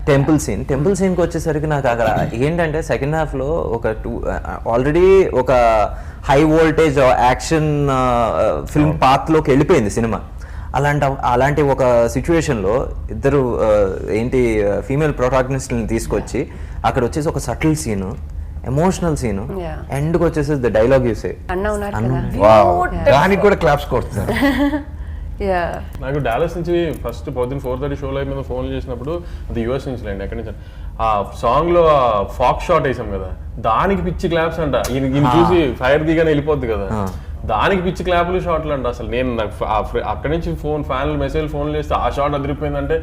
Temple సీన్కి వచ్చేసరికి నాకు అక్కడ ఏంటంటే సెకండ్ హాఫ్లో ఒక ఆల్రెడీ ఒక హై వోల్టేజ్ యాక్షన్ ఫిల్మ్ పాత్లోకి వెళ్ళిపోయింది సినిమా. అలాంటి ఒక సిచ్యువేషన్లో ఇద్దరు ఏంటి ఫీమేల్ ప్రొటాగనిస్ట్ని తీసుకొచ్చి అక్కడ వచ్చేసి ఒక సటిల్ సీను, ఎమోషనల్ సీను, ఎండ్కి వచ్చేసి డైలాగ్ యూసే దానికి కూడా క్లాప్స్ కొడుతున్నారు. నాకు డాలస్ నుంచి ఫస్ట్ పొద్దున్న 4:30 షోలో మీద ఫోన్ చేసినప్పుడు అది యూఎస్ నుంచి లేండి, ఎక్కడి నుంచి ఆ సాంగ్ లో ఫాక్ షాట్ వేసాం కదా, దానికి పిచ్చి క్లాప్స్ అంట. ఈయన చూసి ఫైర్ దిగానే వెళ్ళిపోద్ది కదా, దానికి పిచ్చి క్లాపులు షాట్లు అంట. అసలు నేను అక్కడి నుంచి ఫ్యాన్లు మెసేజ్ ఫోన్ చేస్తే ఆ షాట్ అదిరిపోయిందంటే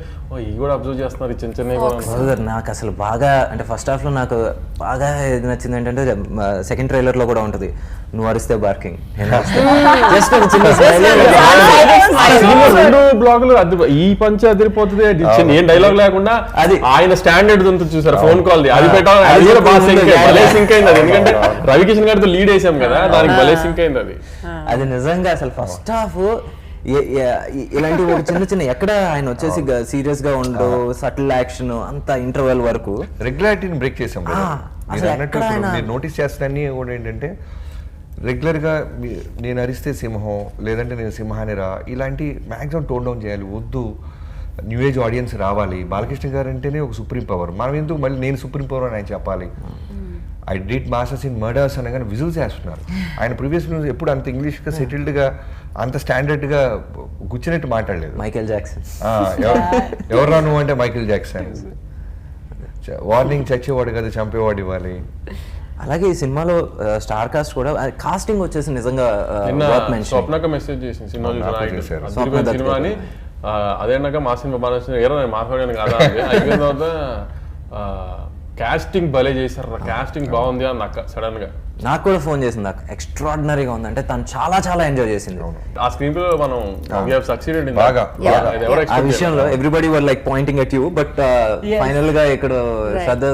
ఇవి కూడా అబ్జర్వ్ చేస్తున్నారు చిన్న చిన్న. నాకు అసలు బాగా అంటే ఫస్ట్ హాఫ్ లో నాకు బాగా ఏది నచ్చింది ఏంటంటే సెకండ్ ట్రైలర్ లో కూడా ఉంటుంది, నువ్వు అరిస్తే బార్కింగ్. రెండు బ్లాగులు ఈ పంచ అదిరిపోతుంది, ఏం డైలాగ్ లేకుండా అది ఆయన స్టాండర్డ్ ఉంటుంది చూసారు ఫోన్ కాల్ అది పెట్టాలి, అది కూడా బాగా భలే సింక్ అయింది. అది ఎందుకంటే రవికిషన్ గారితో లీడ్ వేసాం కదా, దానికి భలే సింక్ అయింది. అది నిజంగా అసలు ఫస్ట్ హాఫ్ ఇలాంటి ఒక చిన్న ఎక్కడ ఆయన వచ్చేసి సీరియస్ గా ఉండు, సటిల్ యాక్షన్ అంతా ఇంటర్వెల్ వరకు రెగ్యులారిటీని బ్రేక్ చేసాం. మీరు నోటీస్ చేస్తాన్ని కూడా ఏంటంటే రెగ్యులర్గా నేను అరిస్తే సింహం, లేదంటే నేను సింహాన్ని రా, ఇలాంటి మ్యాక్సిమం టోన్ డౌన్ చేయాలి, వద్దు న్యూ ఏజ్ ఆడియన్స్ రావాలి. బాలకృష్ణ గారు అంటేనే ఒక సుప్రీం పవర్, మనం ఎందుకు మళ్ళీ నేను సుప్రీం పవర్ అని ఆయన చెప్పాలి. I did masters in murders అనగానే విజువల్స్ చేస్తున్నారు. ఆయన ప్రీవియస్ న్యూస్ ఎప్పుడు అంత ఇంగ్లీష్గా సెటిల్డ్గా అంత స్టాండర్డ్గా గుచ్చినట్టు మాట్లాడలేదు. మైకేల్ జాక్సన్ ఎవరా నువ్వు అంటే మైకేల్ జాక్సన్, వార్నింగ్ చచ్చేవాడు కదా చంపేవాడు ఇవ్వాలి. అలాగే ఈ సినిమాలో స్టార్ కాస్ట్ కూడా కాస్టింగ్ వచ్చేసి నిజంగా స్వప్నక మెసేజ్ చేసింది సినిమా అని, అదేనాక మా సినిమా బాగా నేను మాట్లాడాను కదా, అయిపోయిన తర్వాత కాస్టింగ్ భలే చేశారు, కాస్టింగ్ బాగుంది అని నాకు సడన్ గా నాకు కూడా ఫోన్ చేసింది. నాకు ఎక్స్ట్రాడినరీగా ఉంది, అంటే తను చాలా చాలా ఎంజాయ్ చేసింది ఆ స్క్రీన్ ప్లే. మనం సక్సీడెడ్ ఆ విషయంలో everybody were like pointing at you, but final గా ఇక్కడ శ్రద్ధ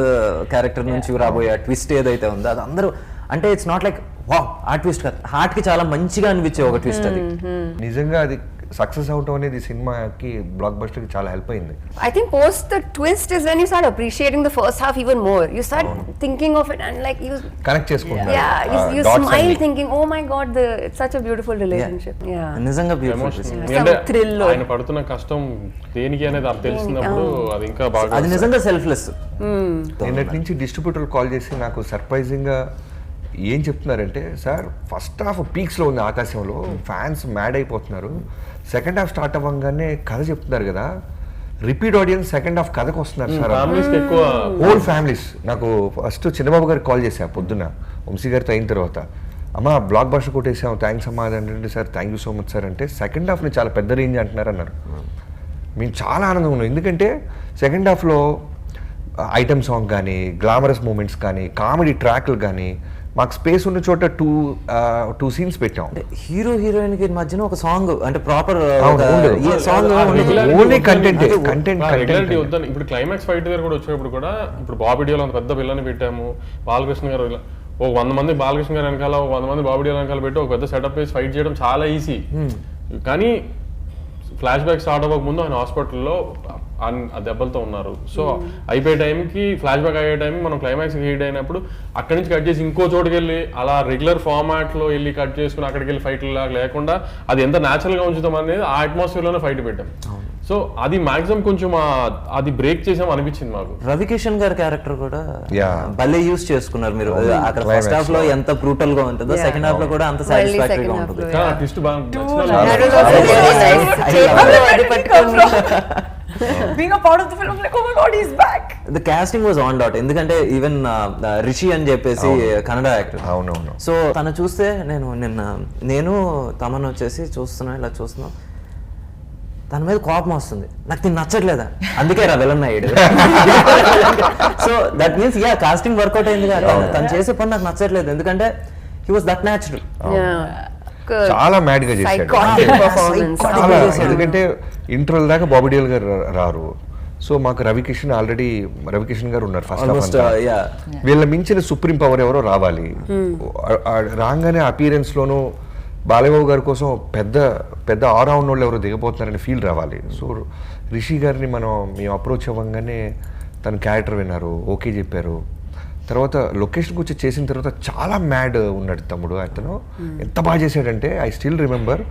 క్యారెక్టర్ నుంచి రాబోయే ట్విస్ట్ ఏదైతే ఉందో అది అందరూ అంటే ఇట్స్ నాట్ లైక్ వావ్ ఆ ట్విస్ట్ కాదు, హార్ట్ కి చాలా మంచిగా అనిపించే ఒక ట్విస్ట్ అది. నిజంగా అది సక్సెస్ అవటం అనేది సినిమాకి బ్లాక్ బస్టర్ కి చాలా హెల్ప్ అయింది. I think post the twist is when you start appreciating the first half even more. You start thinking of it and like you connect చేసుకుంటారు. Yeah, you smile thinking, oh my god, it's such a beautiful relationship. Yeah. నిజంగా beautiful. ఆయన పడుతున్న కష్టం దేనికి అనేది అది తెలిసినప్పుడు అది ఇంకా బాగా, అది నిజంగా సెల్ఫ్లెస్. నిన్నటి నుంచి డిస్ట్రిబ్యూటర్ కాల్ చేసి నాకు సర్ప్రైజింగ్ గా ఏం చెప్తున్నారంటే, సార్ ఫస్ట్ హాఫ్ పీక్స్లో ఉంది ఆకాశంలో, ఫ్యాన్స్ మ్యాడ్ అయిపోతున్నారు, సెకండ్ హాఫ్ స్టార్ట్ అవ్వగానే కథ చెప్తున్నారు కదా, రిపీట్ ఆడియన్స్ సెకండ్ హాఫ్ కథకు వస్తున్నారు సార్, హోల్ ఫ్యామిలీస్. నాకు ఫస్ట్ చిన్నబాబు గారికి కాల్ చేశాను పొద్దున్న వంశీ గారితో అయిన తర్వాత, అమ్మ బ్లాక్ బస్టర్ కొట్టేసాం థ్యాంక్స్ అమ్మా అంటే, sir thank you so much sir అంటే, సెకండ్ హాఫ్ని చాలా పెద్ద రేంజ్ అంటున్నారు అన్నారు. మేము చాలా ఆనందంగా ఉన్నాం, ఎందుకంటే సెకండ్ హాఫ్లో ఐటమ్ సాంగ్ కానీ, గ్లామరస్ మూమెంట్స్ కానీ, కామెడీ ట్రాక్లు కానీ, మాకు స్పేస్ ఉన్న చోట టూ సీన్స్ పెట్టాం. హీరో హీరోయిన్ కి మధ్యన ఒక సాంగ్ అంటే ప్రాపర్ సాంగ్ కంటెంట్. ఇప్పుడు క్లైమాక్స్ ఫైట్ దగ్గర కూడా వచ్చేటప్పుడు కూడా ఇప్పుడు బాబిడియోలో అంత పెద్ద పిల్లని పెట్టాము, బాలకృష్ణ గారు ఒక 100 మంది బాలకృష్ణ గారు వెనకాల, ఒక 100 మంది బాబిడియో వెనకాల పెట్టి ఒక పెద్ద సెటప్ వేసి ఫైట్ చేయడం చాలా ఈజీ. కానీ ఫ్లాష్ బ్యాక్ స్టార్ట్ అవ్వక ముందు ఆయన హాస్పిటల్లో ఆ దెబ్బలతో ఉన్నారు. సో అయిపోయే టైంకి ఫ్లాష్ బ్యాక్ అయ్యే టైంకి మనం క్లైమాక్స్ హిట్ అయినప్పుడు అక్కడి నుంచి కట్ చేసి ఇంకో చోటుకి వెళ్ళి అలా రెగ్యులర్ ఫార్మాట్లో వెళ్ళి కట్ చేసుకుని అక్కడికి వెళ్ళి ఫైట్ లేకుండా అది ఎంత న్యాచురల్గా ఉంచుతాం అనేది ఆ అట్మాస్ఫియర్లోనే ఫైట్ పెట్టాం. సో అది మాక్సిమం కొంచెం అది బ్రేక్ చేసాం అనిపించింది మాకు. రవికిషన్ గారి క్యారెక్టర్ కూడా భలే యూస్ చేసుకున్నారు మీరు. అక్కడ ఫస్ట్ హాఫ్ లో ఎంత బ్రూటల్ గా ఉంటుందో సెకండ్ హాఫ్ లో కూడా అంత సాటిస్ఫాక్టరీగా ఉంటుంది. ట్విస్ట్ బాగా Being a part of the film, like, oh my god, he's back. The casting was on dot. ఎందుకంటే ఈవెన్ రిషి అని చెప్పేసి కన్నడ యాక్టర్. అవునవును. సో తను చూస్తే నేను తమను వచ్చేసి ఇలా చూస్తున్నాం, తన మీద కోపం వస్తుంది, నాకు తిని నచ్చట్లేదా, అందుకే రా విలన్ అయ్యాడు. So that means casting work out అయింది కదా, తను చేసే పని నాకు నచ్చట్లేదు, ఎందుకంటే హీ వాస్ దట్ న్యాచురల్. చాలా మ్యాడ్ గా చేశాడు, ఎందుకంటే ఇంటర్వల్ దాకా బాబిడియల్ గారు రారు. సో మాకు రవికిషన్ గారు ఉన్నారు ఫస్ట్. వీళ్ళ మించిన సుప్రీం పవర్ ఎవరో రావాలి. రాగానే అపీరెన్స్ లోనూ బాలయ్యబాబు గారి కోసం పెద్ద ఆల్రౌండ్ వాళ్ళు ఎవరో దిగబోతున్నారని ఫీల్ రావాలి. సో రిషి గారిని మేము అప్రోచ్ అవ్వగానే తన క్యారెక్టర్ విన్నారు, ఓకే చెప్పారు. తర్వాత లొకేషన్కి వచ్చి చేసిన తర్వాత చాలా మ్యాడ్ ఉన్నాడు తమ్ముడు. అతను ఎంత బాగా చేశాడంటే I still remember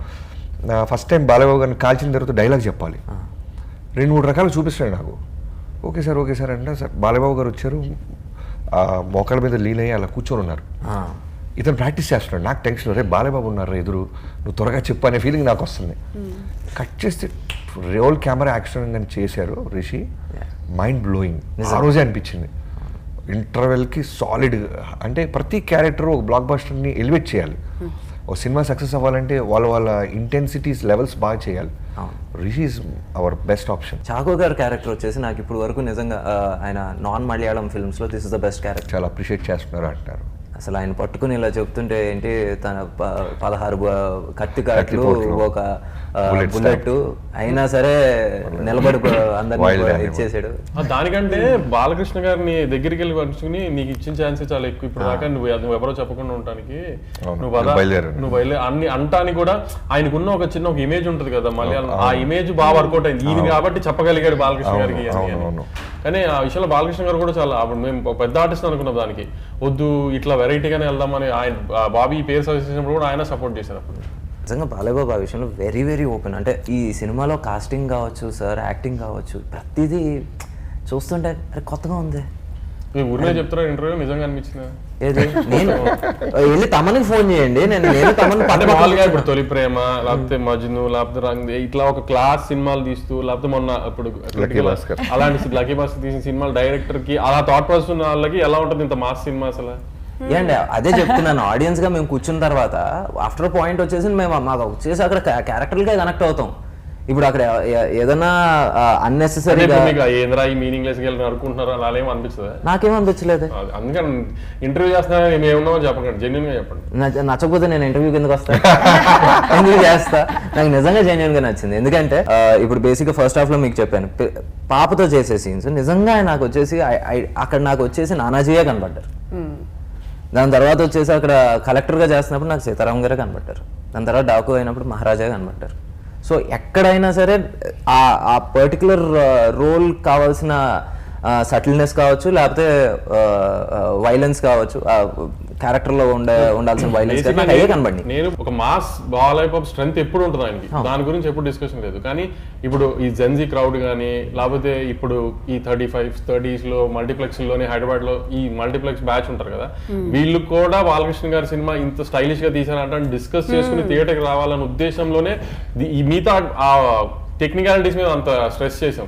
first time Balababu గారిని కాల్చిన తర్వాత డైలాగ్ చెప్పాలి. 2-3 రకాలు చూపిస్తాడు నాకు. ఓకే సార్ అంటే సార్ బాలబాబు గారు వచ్చారు, మోకాళ్ళ మీద లీన్ అయ్యి అలా కూర్చొని ఉన్నారు. ఇతను ప్రాక్టీస్ చేస్తున్నాడు. నాకు టెన్షన్, రే బాలబాబు ఉన్నారు ఎదురు, నువ్వు త్వరగా చెప్పు అనే ఫీలింగ్ నాకు వస్తుంది. కట్ చేస్తే రోల్ కెమెరా యాక్షన్ కానీ చేశారు రిషి, మైండ్ బ్లోయింగ్. ఆ రోజే అనిపించింది ఇంటర్వెల్కి సాలిడ్. అంటే ప్రతి క్యారెక్టర్ ఒక బ్లాక్ బస్టర్ని ఎలివేట్ చేయాలి. ఒక సినిమా సక్సెస్ అవ్వాలంటే వాళ్ళ ఇంటెన్సిటీస్ లెవెల్స్ బాగా చేయాలి. Rishi is our best option. Chacko గారి క్యారెక్టర్ వచ్చేసి నాకు ఇప్పుడు వరకు నిజంగా ఆయన నాన్ మలయాళం ఫిల్మ్స్లో this is the best character. చాలా అప్రిషియేట్ చేస్తున్నారు అంటారు. అసలు ఆయన పట్టుకుని ఇలా చెప్తుంటే ఏంటి, తన 16 కత్తి కాట్లు, ఒక బుల్లెట్ అయినా సరే నిలబడి అందరినీ ఇచ్చేసాడు. దానికంటే బాలకృష్ణ గారిని దగ్గరికి వెళ్ళి పరుచుకుని నీకు ఇచ్చిన ఛాన్స్ చాలా ఎక్కువ. ఇప్పుడు దాకా నువ్వు ఎవరో చెప్పకుండా ఉండటానికి నువ్వు బయలుదేరు అన్ని అంటానికి కూడా ఆయనకున్న ఒక చిన్న ఒక ఇమేజ్ ఉంటుంది కదా మలయాళం, ఆ ఇమేజ్ బాగా వర్కౌట్ అయింది ఈయన కాబట్టి చెప్పగలిగాడు బాలకృష్ణ గారికి. కానీ ఆ విషయంలో బాలకృష్ణ గారు కూడా చాలా, అప్పుడు మేము పెద్ద ఆర్టిస్ట్ అనుకున్నాం, దానికి వద్దు ఇట్లా వెరైటీగానే వెళ్దామని ఆయన బాబీ పేరు సజెస్ట్ చేసినప్పుడు కూడా ఆయన సపోర్ట్ చేశారు. అప్పుడు నిజంగా బాలయ్యబాబు ఆ విషయంలో వెరీ వెరీ ఓపెన్. అంటే ఈ సినిమాలో కాస్టింగ్ కావచ్చు, సార్ యాక్టింగ్ కావచ్చు, ప్రతిదీ చూస్తుంటే అరే కొత్తగా ఉంది. ఊరినే చెప్తారా ఇంటర్వ్యూ నిజంగా అనిపించింది. ఏది నేను వెళ్ళి తమనికి ఫోన్ చేయండి, నేను తమని మామూలుగా ఇప్పుడు తొలి ప్రేమ లేకపోతే మజ్ను లేకపోతే రంగ్ ఇట్లా ఒక క్లాస్ సినిమాలు తీస్తూ, లేకపోతే మొన్న ఇప్పుడు అలాంటి లక్కీ భాస్కర్ తీసిన సినిమాలు డైరెక్టర్ కి అలా థాట్ ప్రాసెస్ ఉన్న వాళ్ళకి ఎలా ఉంటుంది ఇంత మాస్ సినిమా అసలు? ఏండి అదే చెప్తున్నాను, ఆడియన్స్ గా మేము కూర్చున్న తర్వాత ఆఫ్టర్ పాయింట్ వచ్చేసి మేము మాకు వచ్చేసి అక్కడ క్యారెక్టర్లకే కనెక్ట్ అవుతాం. ఇప్పుడు అక్కడ ఏదైనా అన్నెసెసరీగా మీనింగ్లెస్ అనుకుంటున్నారు అలా ఏమో అనిపిస్తుంది? నాకేమో అనిపించలేదు. అందుకని ఇంటర్వ్యూ చేస్తున్నా ఏమన్నా చెప్పండి, జెన్యున్ గా చెప్పండి. నచ్చకపోతే నేను ఇంటర్వ్యూకి ఎందుకు వస్తా, ఎందుకు చేస్తా? నాకు నిజంగా జెన్యున్ గా నచ్చింది. ఎందుకంటే ఇప్పుడు బేసిక్ గా ఫస్ట్ హాఫ్ లో మీకు చెప్పాను, పాపతో చేసే సీన్స్ నిజంగా నాకు వచ్చేసి అక్కడ నాకు వచ్చేసి నానాజీయే కనబడ్డారు. దాని తర్వాత వచ్చేసి అక్కడ కలెక్టర్గా చేస్తున్నప్పుడు నాకు సీతారాం గారే కనబడ్డారు. దాని తర్వాత డాకు అయినప్పుడు మహారాజా కనబడ్డారు. సో ఎక్కడైనా సరే ఆ పర్టికులర్ రోల్ కావాల్సిన సటిల్నెస్ కావచ్చు, లేకపోతే వైలెన్స్ కావచ్చు, క్యారెక్టర్ లో ఉండాల్సిన వైలెన్స్ అయ్యే కనబడి. నేను ఒక మాస్ బాలయ్య స్ట్రెంత్ ఎప్పుడు ఉంటుంది ఆయనకి, దాని గురించి ఎప్పుడు డిస్కషన్ లేదు. కానీ ఇప్పుడు ఈ జెన్జీ క్రౌడ్ కానీ లేకపోతే ఇప్పుడు ఈ 35s 30s లో మల్టీప్లెక్స్ లోనే హైదరాబాద్ లో ఈ మల్టీప్లెక్స్ బ్యాచ్ ఉంటారు కదా, వీళ్ళు కూడా బాలకృష్ణ గారి సినిమా ఇంత స్టైలిష్ గా తీసారంటే డిస్కస్ చేసుకుని థియేటర్కి రావాలనే ఉద్దేశంలోనే ఈ మిగతా ఆ టెక్నికాలిటీస్ మీద అంత స్ట్రెస్ చేసాం.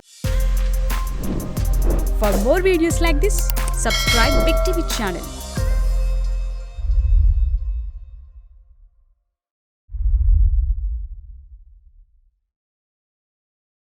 For more videos like this, subscribe Big TV channel.